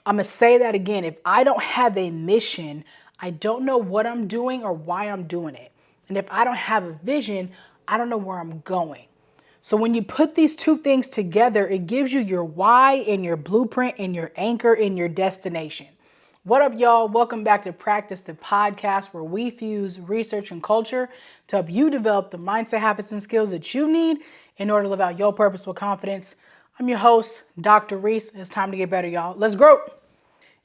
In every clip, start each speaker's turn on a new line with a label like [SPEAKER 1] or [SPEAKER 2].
[SPEAKER 1] I'm going to say that again. If I don't have a mission, I don't know what I'm doing or why I'm doing it. And if I don't have a vision, I don't know where I'm going. So when you put these two things together, it gives you your why and your blueprint and your anchor and your destination. What up, y'all? Welcome back to Practice the Podcast, where we fuse research and culture to help you develop the mindset, habits, and skills that you need in order to live out your purpose with confidence. I'm your host, Dr. Rees. It's time to get better, y'all. Let's grow.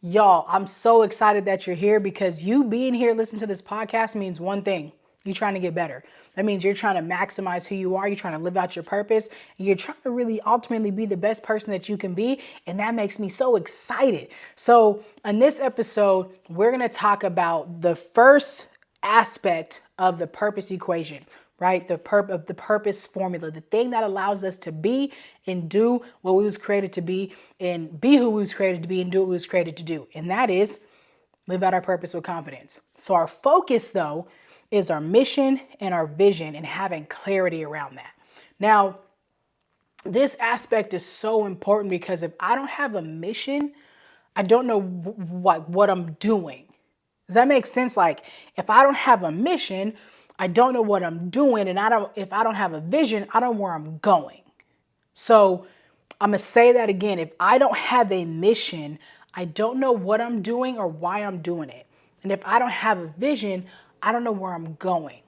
[SPEAKER 1] Y'all, I'm so excited that you're here because you being here listening to this podcast means one thing. You're trying to get better. That means you're trying to maximize who you are. You're trying to live out your purpose. And you're trying to really ultimately be the best person that you can be. And that makes me so excited. So in this episode, we're going to talk about the first aspect of the purpose equation, right? The purpose formula, the thing that allows us to be and do what we was created to be and be who we was created to be and do what we was created to do. And that is live out our purpose with confidence. So our focus, though, is our mission and our vision and having clarity around that. Now, this aspect is so important because if I don't have a mission, I don't know what I'm doing. Does that make sense? Like if I don't have a mission, I don't know what I'm doing. And if I don't have a vision, I don't know where I'm going. So I'm going to say that again. If I don't have a mission, I don't know what I'm doing or why I'm doing it. And if I don't have a vision, I don't know where I'm going.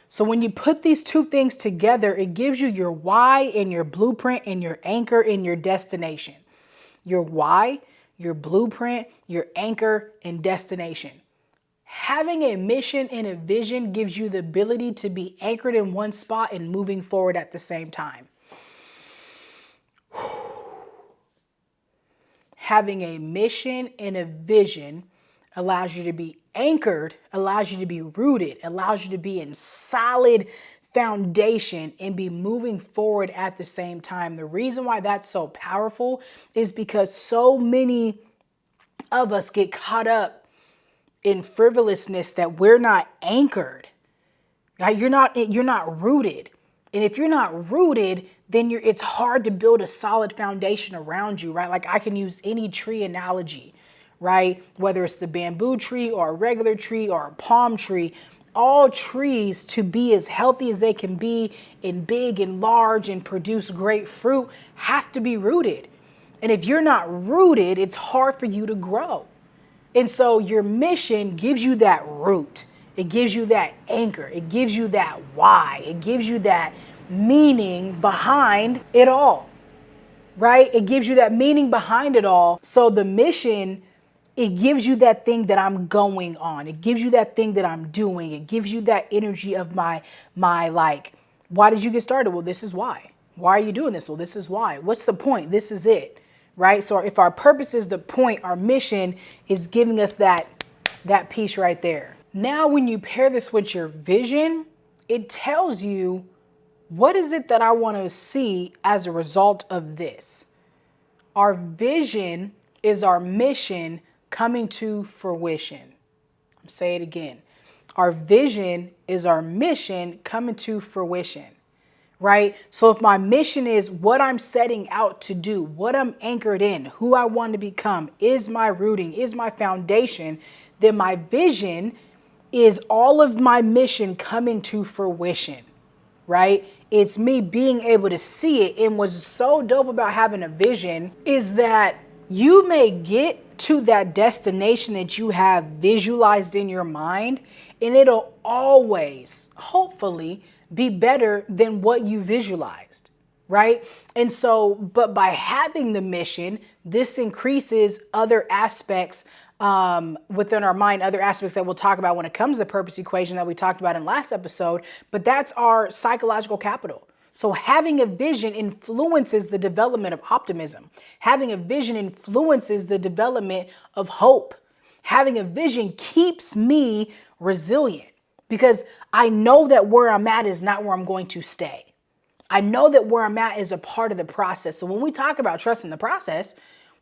[SPEAKER 1] So when you put these two things together, it gives you your why and your blueprint and your anchor and your destination. Your why, your blueprint, your anchor and destination. Having a mission and a vision gives you the ability to be anchored in one spot and moving forward at the same time. Having a mission and a vision allows you to be anchored, allows you to be rooted, allows you to be in solid foundation and be moving forward at the same time. The reason why that's so powerful is because so many of us get caught up in frivolousness that we're not anchored. Right? You're not rooted. And if you're not rooted, then it's hard to build a solid foundation around you, right? Like I can use any tree analogy, right? Whether it's the bamboo tree or a regular tree or a palm tree, all trees to be as healthy as they can be and big and large and produce great fruit have to be rooted. And if you're not rooted, it's hard for you to grow. And so your mission gives you that root. It gives you that anchor. It gives you that why. It gives you that meaning behind it all, right? It gives you that meaning behind it all. So the mission, it gives you that thing that I'm going on. It gives you that thing that I'm doing. It gives you that energy of my like, why did you get started? Well, this is why. Why are you doing this? Well, this is why. What's the point? This is it, right? So if our purpose is the point, our mission is giving us that piece right there. Now, when you pair this with your vision, it tells you what is it that I want to see as a result of this. Our vision is our mission coming to fruition. I'll say it again. Our vision is our mission coming to fruition, right? So if my mission is what I'm setting out to do, what I'm anchored in, who I want to become, is my rooting, is my foundation, then my vision is all of my mission coming to fruition, right? It's me being able to see it. And what's so dope about having a vision is that you may get to that destination that you have visualized in your mind, and it'll always, hopefully, be better than what you visualized, right? And so, but by having the mission, this increases other aspects within our mind, other aspects that we'll talk about when it comes to the purpose equation that we talked about in last episode, but that's our psychological capital. So having a vision influences the development of optimism. Having a vision influences the development of hope. Having a vision keeps me resilient because I know that where I'm at is not where I'm going to stay. I know that where I'm at is a part of the process. So when we talk about trusting the process,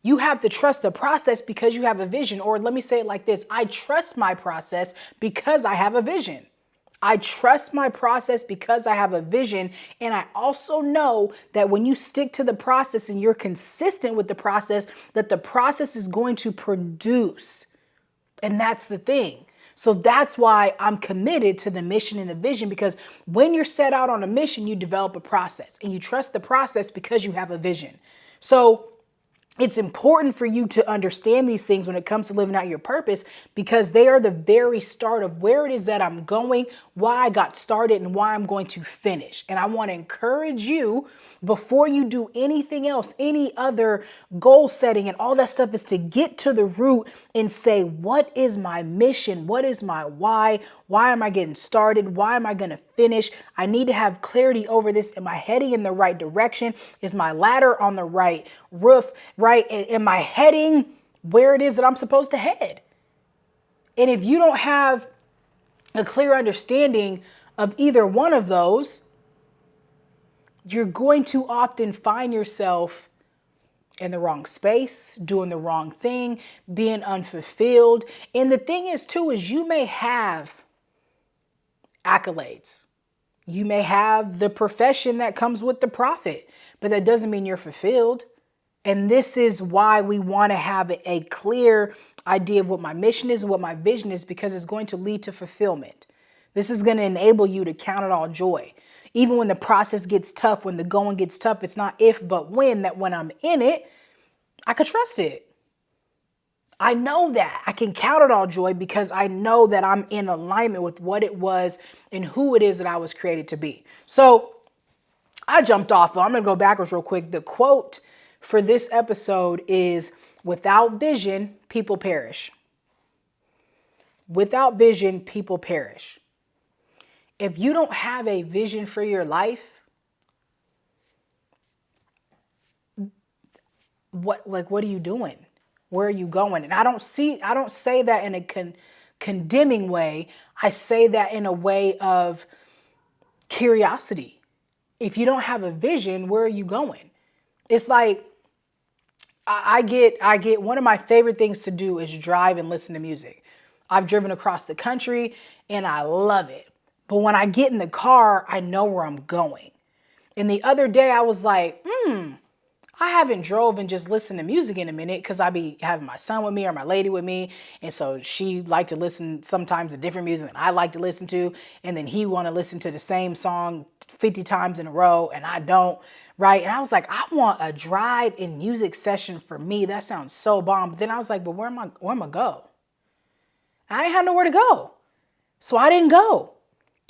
[SPEAKER 1] you have to trust the process because you have a vision. Or let me say it like this. I trust my process because I have a vision. I trust my process because I have a vision. And I also know that when you stick to the process and you're consistent with the process, that the process is going to produce. And that's the thing. So that's why I'm committed to the mission and the vision, because when you're set out on a mission, you develop a process and you trust the process because you have a vision. So it's important for you to understand these things when it comes to living out your purpose, because they are the very start of where it is that I'm going, why I got started, and why I'm going to finish. And I want to encourage you, before you do anything else, any other goal setting and all that stuff, is to get to the root and say, what is my mission? What is my why? Why am I getting started? Why am I going to finish? I need to have clarity over this. Am I heading in the right direction? Is my ladder on the right roof, right? Am I heading where it is that I'm supposed to head? And if you don't have a clear understanding of either one of those, you're going to often find yourself in the wrong space, doing the wrong thing, being unfulfilled. And the thing is, too, is you may have accolades. You may have the profession that comes with the profit, but that doesn't mean you're fulfilled. And this is why we want to have a clear idea of what my mission is and what my vision is, because it's going to lead to fulfillment. This is going to enable you to count it all joy. Even when the process gets tough, when the going gets tough, it's not if, but when, that when I'm in it, I can trust it. I know that I can count it all joy because I know that I'm in alignment with what it was and who it is that I was created to be. So I jumped off, but I'm going to go backwards real quick. The quote for this episode is, without vision, people perish. Without vision, people perish. If you don't have a vision for your life, what are you doing? Where are you going? And I don't say that in a condemning way. I say that in a way of curiosity. If you don't have a vision, where are you going? It's like, I get one of my favorite things to do is drive and listen to music. I've driven across the country and I love it. But when I get in the car, I know where I'm going. And the other day I was like, I haven't drove and just listened to music in a minute, because I be having my son with me or my lady with me. And so she liked to listen sometimes to different music than I like to listen to. And then he want to listen to the same song 50 times in a row and I don't, right? And I was like, I want a drive and music session for me. That sounds so bomb. But then I was like, but where am I going to go? I ain't had nowhere to go. So I didn't go.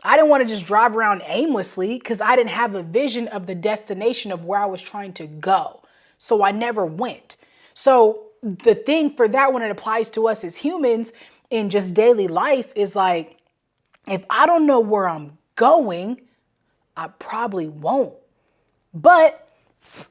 [SPEAKER 1] I didn't want to just drive around aimlessly because I didn't have a vision of the destination of where I was trying to go. So I never went. So the thing for that, when it applies to us as humans in just daily life, is like, if I don't know where I'm going, I probably won't. But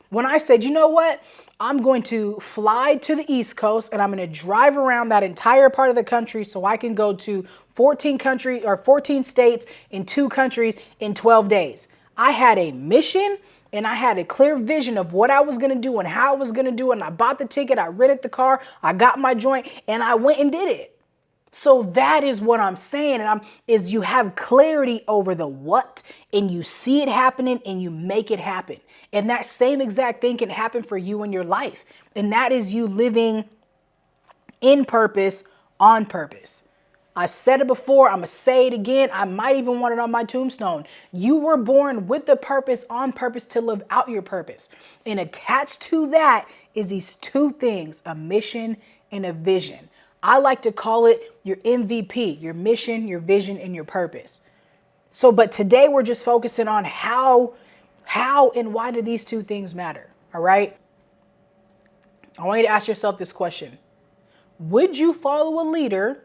[SPEAKER 1] when I said, you know what, I'm going to fly to the East Coast and I'm going to drive around that entire part of the country so I can go to 14 states in 2 countries in 12 days. I had a mission and I had a clear vision of what I was going to do and how I was going to do it. And I bought the ticket, I rented the car, I got my joint, and I went and did it. So that is what I'm saying. And is you have clarity over the what, and you see it happening and you make it happen. And that same exact thing can happen for you in your life. And that is you living in purpose, on purpose. I've said it before, I'm going to say it again. I might even want it on my tombstone. You were born with the purpose, on purpose, to live out your purpose. And attached to that is these 2 things, a mission and a vision. I like to call it your MVP, your mission, your vision, and your purpose. So, but today we're just focusing on how and why do these 2 things matter, all right? I want you to ask yourself this question. Would you follow a leader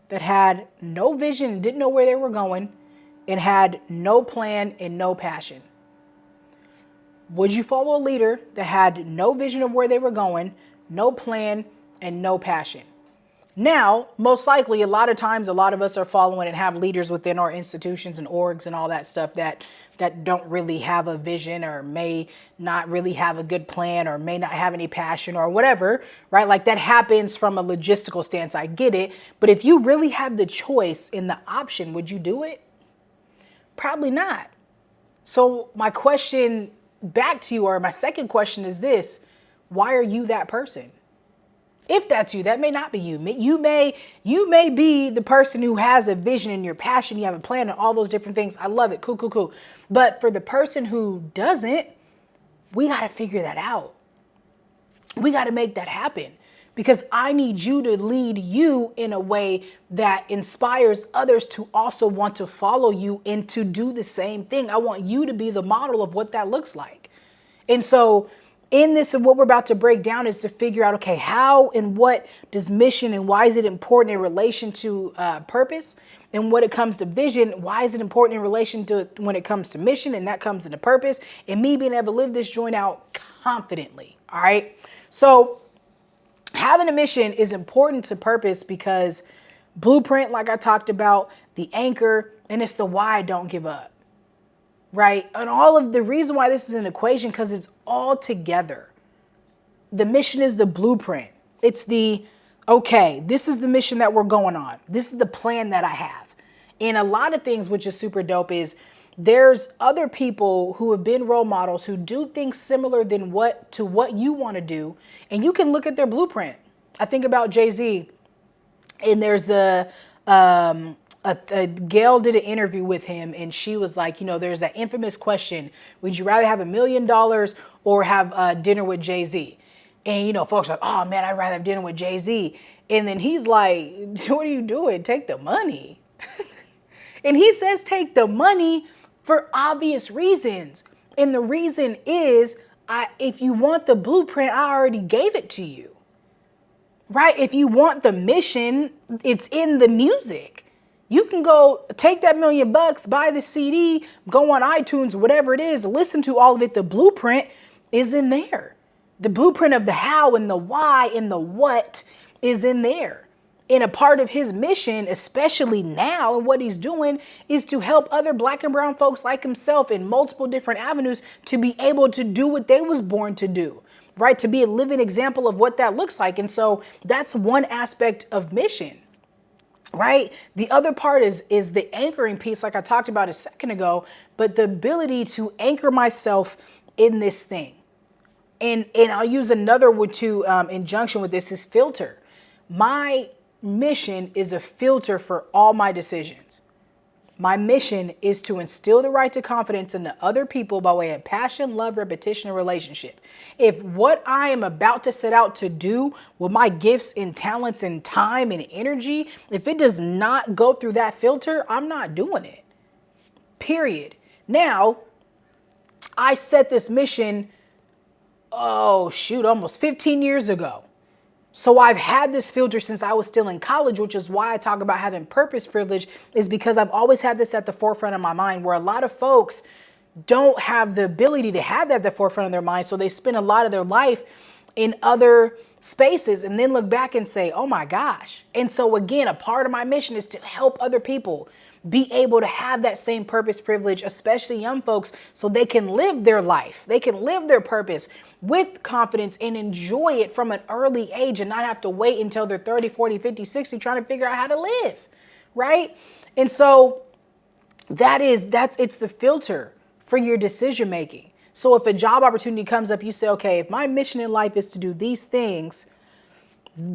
[SPEAKER 1] that had no vision and didn't know where they were going and had no plan and no passion? Would you follow a leader that had no vision of where they were going, no plan, and no passion? Now, most likely, a lot of times, a lot of us are following and have leaders within our institutions and orgs and all that stuff that don't really have a vision, or may not really have a good plan, or may not have any passion or whatever, right? Like, that happens from a logistical stance. I get it. But if you really had the choice and the option, would you do it? Probably not. So my question back to you, or my second question is this: why are you that person? If that's you, that may not be you. You may be the person who has a vision and your passion, you have a plan and all those different things. I love it. Cool, cool, cool. But for the person who doesn't, we got to figure that out. We got to make that happen, because I need you to lead you in a way that inspires others to also want to follow you and to do the same thing. I want you to be the model of what that looks like. And so in this, and what we're about to break down is to figure out, okay, how and what does mission and why is it important in relation to purpose? And when it comes to vision, why is it important in relation to when it comes to mission, and that comes into purpose, and me being able to live this joint out confidently. All right. So having a mission is important to purpose because blueprint, like I talked about, the anchor, and it's the why. Don't give up. Right. And all of the reason why this is an equation, because it's all together. The mission is the blueprint. It's the, okay, this is the mission that we're going on. This is the plan that I have. And a lot of things, which is super dope, is there's other people who have been role models who do things similar to what you want to do. And you can look at their blueprint. I think about Jay-Z, and there's Gail did an interview with him, and she was like, there's that infamous question: would you rather have $1 million or have dinner with Jay-Z? And, folks are like, oh man, I'd rather have dinner with Jay-Z. And then he's like, what are you doing? Take the money. And he says, take the money for obvious reasons. And the reason is, if you want the blueprint, I already gave it to you. Right? If you want the mission, it's in the music. You can go take that $1 million, buy the CD, go on iTunes, whatever it is, listen to all of it. The blueprint is in there. The blueprint of the how and the why and the what is in there. And a part of his mission, especially now, and what he's doing, is to help other Black and brown folks like himself in multiple different avenues to be able to do what they was born to do, right? To be a living example of what that looks like. And so that's one aspect of mission. Right? The other part is the anchoring piece, like I talked about a second ago, but the ability to anchor myself in this thing. And I'll use another one to injunction with this is filter. My mission is a filter for all my decisions. My mission is to instill the right to confidence into other people by way of passion, love, repetition, and relationship. If what I am about to set out to do with my gifts and talents and time and energy, if it does not go through that filter, I'm not doing it. Period. Now, I set this mission, almost 15 years ago. So I've had this filter since I was still in college, which is why I talk about having purpose privilege, is because I've always had this at the forefront of my mind, where a lot of folks don't have the ability to have that at the forefront of their mind. So they spend a lot of their life in other spaces and then look back and say, oh my gosh. And so again, a part of my mission is to help other people be able to have that same purpose privilege, especially young folks, so they can live their life. They can live their purpose with confidence and enjoy it from an early age and not have to wait until they're 30, 40, 50, 60 trying to figure out how to live. Right? And so it's the filter for your decision making. So if a job opportunity comes up, you say, okay, if my mission in life is to do these things,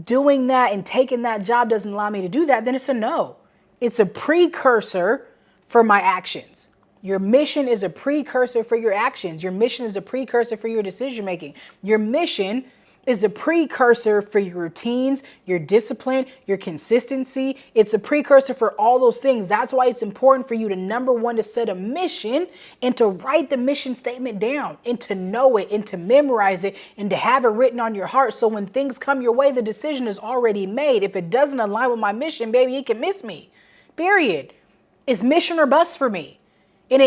[SPEAKER 1] doing that and taking that job doesn't allow me to do that, then it's a no. It's a precursor for my actions. Your mission is a precursor for your actions. Your mission is a precursor for your decision making. Your mission is a precursor for your routines, your discipline, your consistency. It's a precursor for all those things. That's why it's important for you to, number one, to set a mission and to write the mission statement down and to know it and to memorize it and to have it written on your heart. So when things come your way, the decision is already made. If it doesn't align with my mission, baby, it can miss me. Period. It's mission or bust for me. And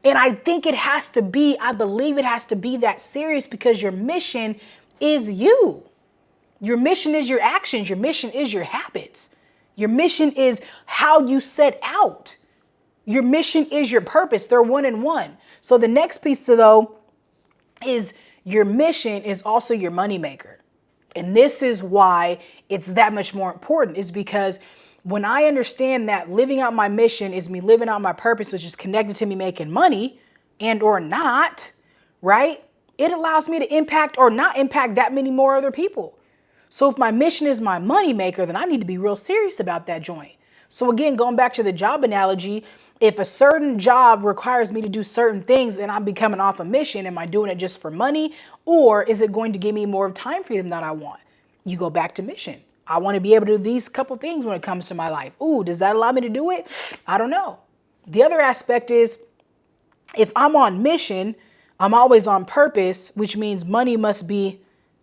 [SPEAKER 1] I think it has to be, I believe it has to be that serious, because your mission is you. Your mission is your actions. Your mission is your habits. Your mission is how you set out. Your mission is your purpose. They're one and one. So the next piece though is your mission is also your moneymaker. And this is why it's that much more important, is because When I understand that living out my mission is me living out my purpose, which is connected to me making money and or not, right? It allows me to impact or not impact that many more other people. So if my mission is my money maker, then I need to be real serious about that joint. So again, going back to the job analogy, if a certain job requires me to do certain things and I'm becoming off a mission, am I doing it just for money, or is it going to give me more of time freedom that I want? You go back to mission. I want to be able to do these couple things when it comes to my life. Ooh, does that allow me to do it? I don't know. The other aspect is if I'm on mission, I'm always on purpose, which means money must be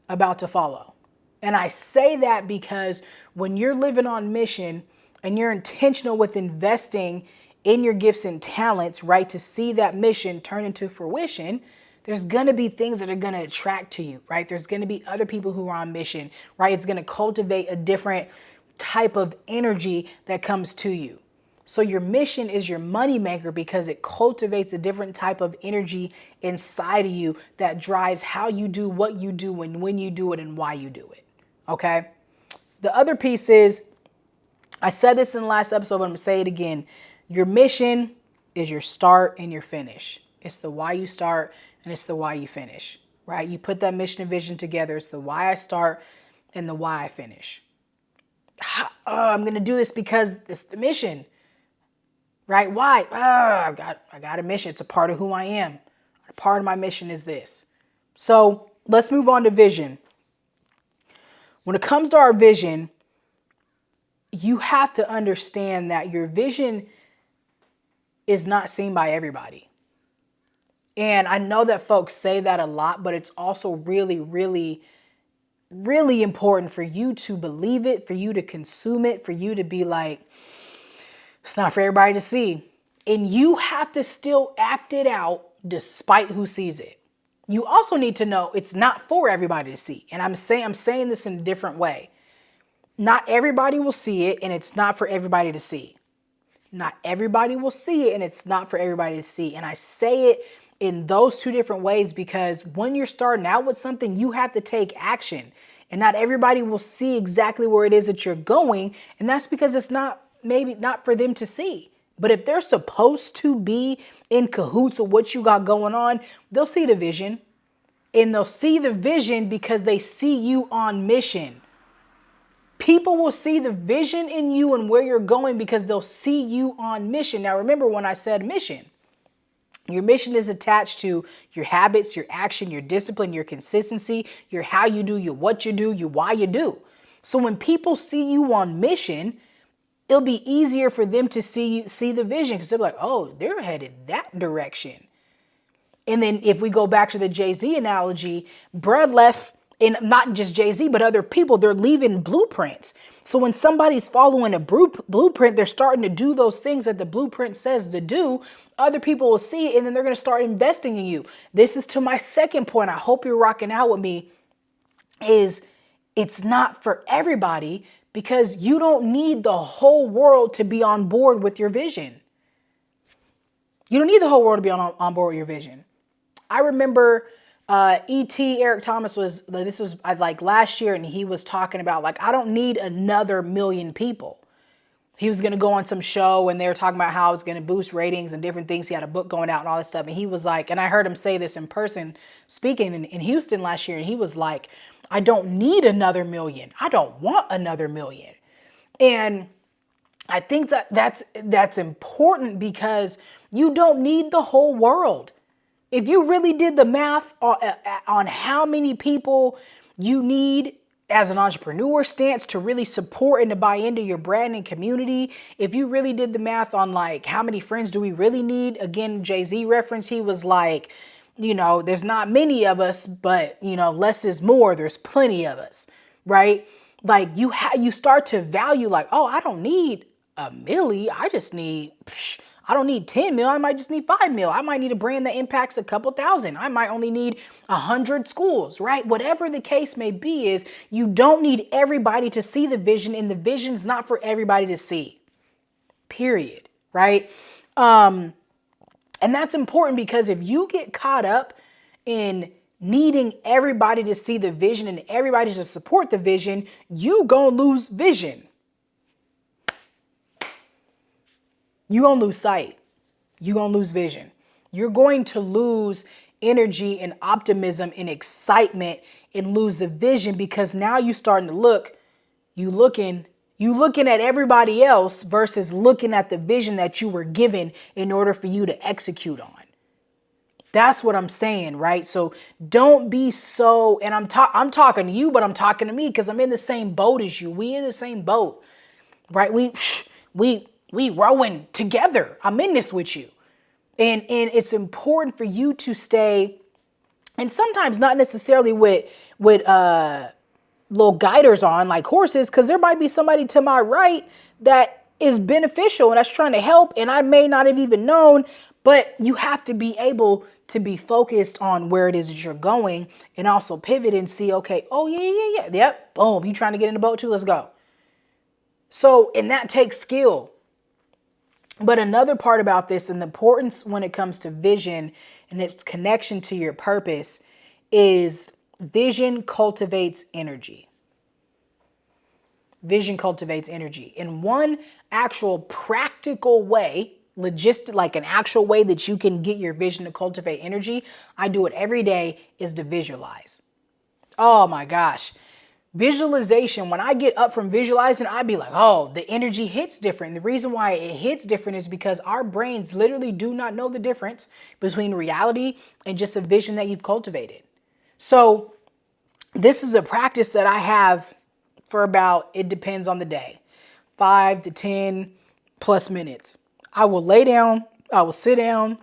[SPEAKER 1] about to follow. And I say that because when you're living on mission and you're intentional with investing in your gifts and talents, right, to see that mission turn into fruition, there's going to be things that are going to attract to you, right? There's going to be other people who are on mission, right? It's going to cultivate a different type of energy that comes to you. So your mission is your money maker because it cultivates a different type of energy inside of you that drives how you do what you do and when you do it and why you do it. Okay. The other piece is, I said this in the last episode, but I'm going to say it again. Your mission is your start and your finish. It's the why you start and it's the why you finish, right? You put that mission and vision together. It's the why I start and the why I finish. I'm going to do this because it's the mission, right? Why? I got a mission. It's a part of who I am. A part of my mission is this. So let's move on to vision. When it comes to our vision, you have to understand that your vision is not seen by everybody. And I know that folks say that a lot, but it's also really, really, really important for you to believe it, for you to consume it, for you to be like, it's not for everybody to see. And you have to still act it out despite who sees it. You also need to know it's not for everybody to see. And I'm saying this in a different way. Not everybody will see it, and it's not for everybody to see. Not everybody will see it, and it's not for everybody to see. And I say it in those two different ways because when you're starting out with something, you have to take action. And not everybody will see exactly where it is that you're going. And that's because it's maybe not for them to see. But if they're supposed to be in cahoots with what you got going on, they'll see the vision. And they'll see the vision because they see you on mission. People will see the vision in you and where you're going because they'll see you on mission. Now, remember when I said mission, your mission is attached to your habits, your action, your discipline, your consistency, your how you do, your what you do, your why you do. So when people see you on mission, it'll be easier for them to see the vision because they're like, oh, they're headed that direction. And then if we go back to the Jay-Z analogy, Brad left, and not just Jay-Z, but other people, they're leaving blueprints. So when somebody's following a blueprint, they're starting to do those things that the blueprint says to do. Other people will see it, and then they're going to start investing in you. This is to my second point. I hope you're rocking out with me, is it's not for everybody because you don't need the whole world to be on board with your vision. You don't need the whole world to be on board with your vision. I remember Eric Thomas this was like last year, and he was talking about like, I don't need another million people. He was going to go on some show and they were talking about how it's going to boost ratings and different things. He had a book going out and all this stuff. And he was like, and I heard him say this in person speaking in Houston last year. And he was like, I don't need another million. I don't want another million. And I think that's important because you don't need the whole world. If you really did the math on how many people you need as an entrepreneur stance to really support and to buy into your brand and community, if you really did the math on like how many friends do we really need, again, Jay-Z reference, he was like, there's not many of us, but less is more. There's plenty of us, right? Like you start to value like, oh, I don't need a milli. I don't need 10 mil. I might just need 5 mil. I might need a brand that impacts a couple thousand. I might only need 100 schools, right? Whatever the case may be is you don't need everybody to see the vision, and the vision's not for everybody to see, period, right? And that's important because if you get caught up in needing everybody to see the vision and everybody to support the vision, you gonna lose vision. you're going to lose sight. You're going to lose vision. You're going to lose energy and optimism and excitement and lose the vision because now you're starting to you looking at everybody else versus looking at the vision that you were given in order for you to execute on. That's what I'm saying, right? So don't be so, and I'm talking to you, but I'm talking to me because I'm in the same boat as you. We in the same boat, right? We rowing together. I'm in this with you. And it's important for you to stay, and sometimes not necessarily with little guiders on like horses, because there might be somebody to my right that is beneficial and that's trying to help, and I may not have even known, but you have to be able to be focused on where it is that you're going and also pivot and see, okay, oh yeah, yep, boom, you trying to get in the boat too, let's go. So, and that takes skill. But another part about this and the importance when it comes to vision and its connection to your purpose is vision cultivates energy. Vision cultivates energy. In one actual practical way, like an actual way that you can get your vision to cultivate energy, I do it every day, is to visualize. Oh my gosh. Visualization, when I get up from visualizing, I'd be like, oh, the energy hits different. The reason why it hits different is because our brains literally do not know the difference between reality and just a vision that you've cultivated. So this is a practice that I have for about, it depends on the day, 5 to 10 plus minutes. I will lay down, I will sit down,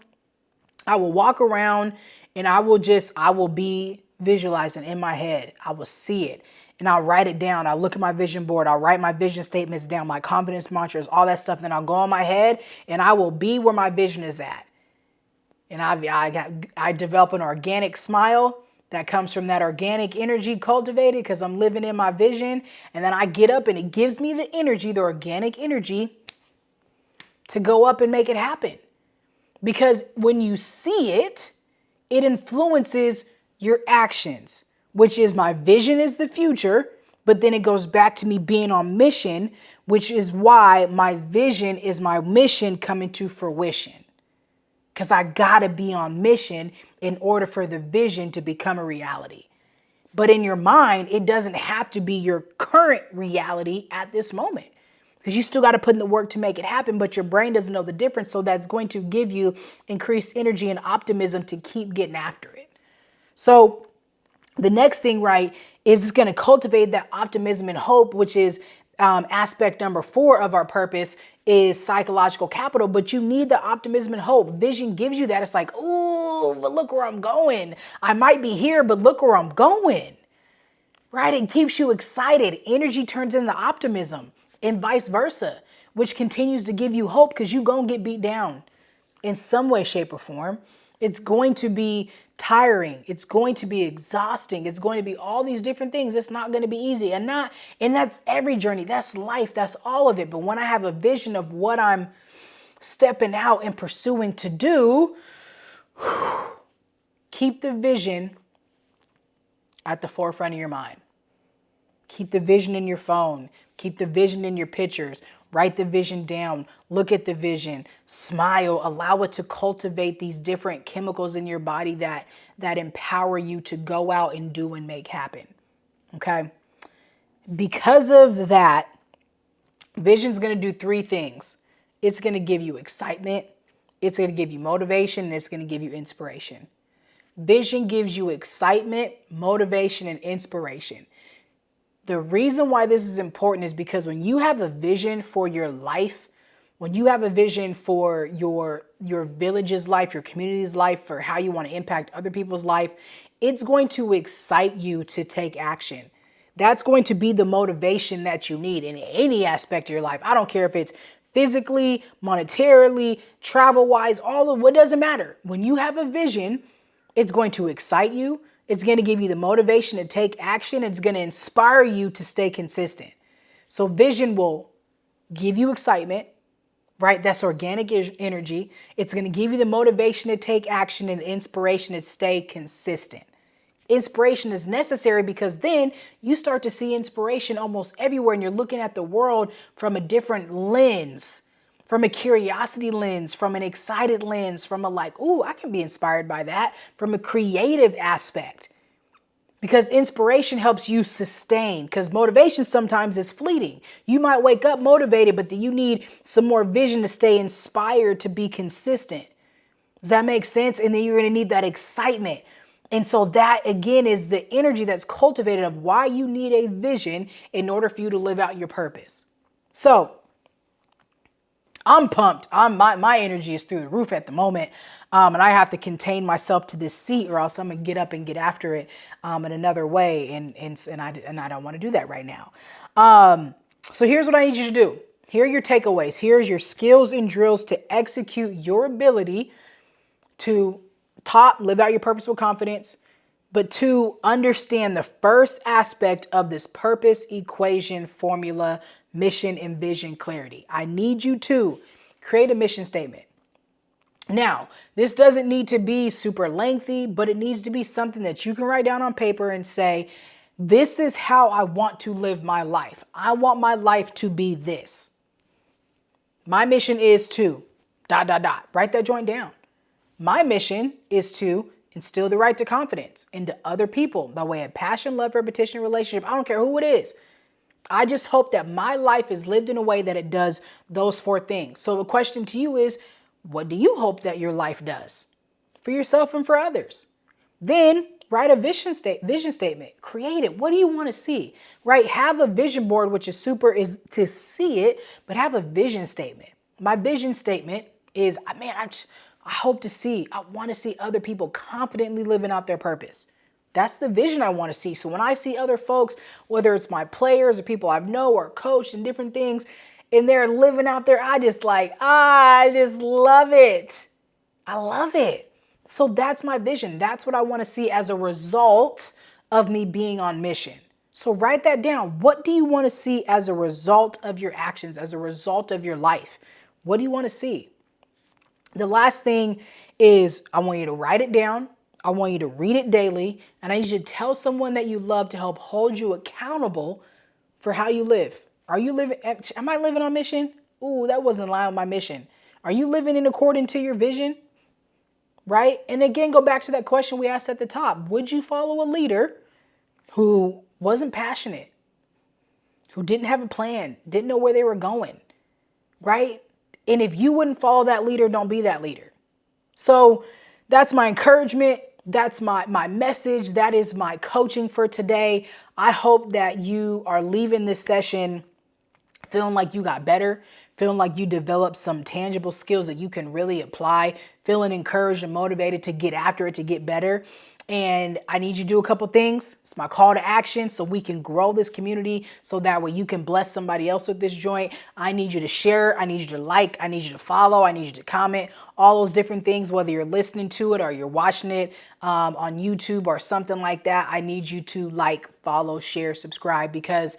[SPEAKER 1] I will walk around, and I will be visualizing in my head. I will see it and I'll write it down. I'll look at my vision board. I'll write my vision statements down, my confidence mantras, all that stuff. Then I'll go on my head and I will be where my vision is at. And I develop an organic smile that comes from that organic energy cultivated because I'm living in my vision. And then I get up and it gives me the energy, the organic energy, to go up and make it happen. Because when you see it, it influences your actions, which is my vision is the future, but then it goes back to me being on mission, which is why my vision is my mission coming to fruition. Because I gotta be on mission in order for the vision to become a reality. But in your mind, it doesn't have to be your current reality at this moment. Because you still got to put in the work to make it happen, but your brain doesn't know the difference. So that's going to give you increased energy and optimism to keep getting after it. So the next thing, right, is it's going to cultivate that optimism and hope, which is aspect number 4 of our purpose is psychological capital. But you need the optimism and hope. Vision gives you that. It's like, ooh, but look where I'm going. I might be here, but look where I'm going. Right? It keeps you excited. Energy turns into optimism and vice versa, which continues to give you hope because you're going to get beat down in some way, shape, or form. It's going to be tiring. It's going to be exhausting. It's going to be all these different things. It's not going to be easy. And that's every journey. That's life. That's all of it. But when I have a vision of what I'm stepping out and pursuing to do, keep the vision at the forefront of your mind. Keep the vision in your phone. Keep the vision in your pictures. Write the vision down. Look at the vision. Smile. Allow it to cultivate these different chemicals in your body that empower you to go out and do and make happen. Okay? Because of that, vision's going to do 3 things. It's going to give you excitement. It's going to give you motivation. And it's going to give you inspiration. Vision gives you excitement, motivation, and inspiration. The reason why this is important is because when you have a vision for your life, when you have a vision for your village's life, your community's life, for how you want to impact other people's life, it's going to excite you to take action. That's going to be the motivation that you need in any aspect of your life. I don't care if it's physically, monetarily, travel-wise, it doesn't matter. When you have a vision, it's going to excite you. It's going to give you the motivation to take action. It's going to inspire you to stay consistent. So vision will give you excitement, right? That's organic energy. It's going to give you the motivation to take action and the inspiration to stay consistent. Inspiration is necessary because then you start to see inspiration almost everywhere and you're looking at the world from a different lens, from a curiosity lens, from an excited lens, from a like, ooh, I can be inspired by that, from a creative aspect. Because inspiration helps you sustain, because motivation sometimes is fleeting. You might wake up motivated, but then you need some more vision to stay inspired to be consistent. Does that make sense? And then you're going to need that excitement. And so that, again, is the energy that's cultivated of why you need a vision in order for you to live out your purpose. So I'm pumped. My energy is through the roof at the moment. And I have to contain myself to this seat or else I'm going to get up and get after it in another way. And I don't want to do that right now. So here's what I need you to do. Here are your takeaways. Here's your skills and drills to execute your ability to live out your purpose with confidence, but to understand the first aspect of this purpose equation formula, mission and vision clarity. I need you to create a mission statement. Now, this doesn't need to be super lengthy, but it needs to be something that you can write down on paper and say, this is how I want to live my life. I want my life to be this. My mission is to ... Write that joint down. My mission is to instill the right to confidence into other people by way of passion, love, repetition, relationship. I don't care who it is. I just hope that my life is lived in a way that it does those 4 things. So the question to you is, what do you hope that your life does for yourself and for others? Then write a vision statement. Create it. What do you want to see? Right? Have a vision board, which is super is to see it, but have a vision statement. My vision statement is, man, I want to see other people confidently living out their purpose. That's the vision I want to see. So when I see other folks, whether it's my players or people I've known or coached and different things, and they're living out there, I just love it. I love it. So that's my vision. That's what I want to see as a result of me being on mission. So write that down. What do you want to see as a result of your actions, as a result of your life? What do you want to see? The last thing is I want you to write it down. I want you to read it daily. And I need you to tell someone that you love to help hold you accountable for how you live. Am I living on mission? Ooh, that wasn't in line with my mission. Are you living in according to your vision? Right? And again, go back to that question we asked at the top. Would you follow a leader who wasn't passionate, who didn't have a plan, didn't know where they were going? Right? And if you wouldn't follow that leader, don't be that leader. So that's my encouragement. That's my message. That is my coaching for today. I hope that you are leaving this session feeling like you got better, feeling like you developed some tangible skills that you can really apply, feeling encouraged and motivated to get after it, to get better. And I need you to do a couple things. It's my call to action so we can grow this community so that way you can bless somebody else with this joint. I need you to share. I need you to like. I need you to follow. I need you to comment. All those different things, whether you're listening to it or you're watching it on YouTube or something like that. I need you to like, follow, share, subscribe, because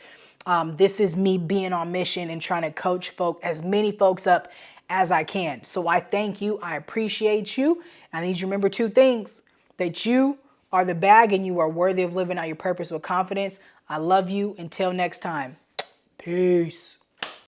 [SPEAKER 1] this is me being on mission and trying to coach as many folks up as I can. So I thank you. I appreciate you. I need you to remember 2 things. That you are the bag and you are worthy of living out your purpose with confidence. I love you. Until next time. Peace.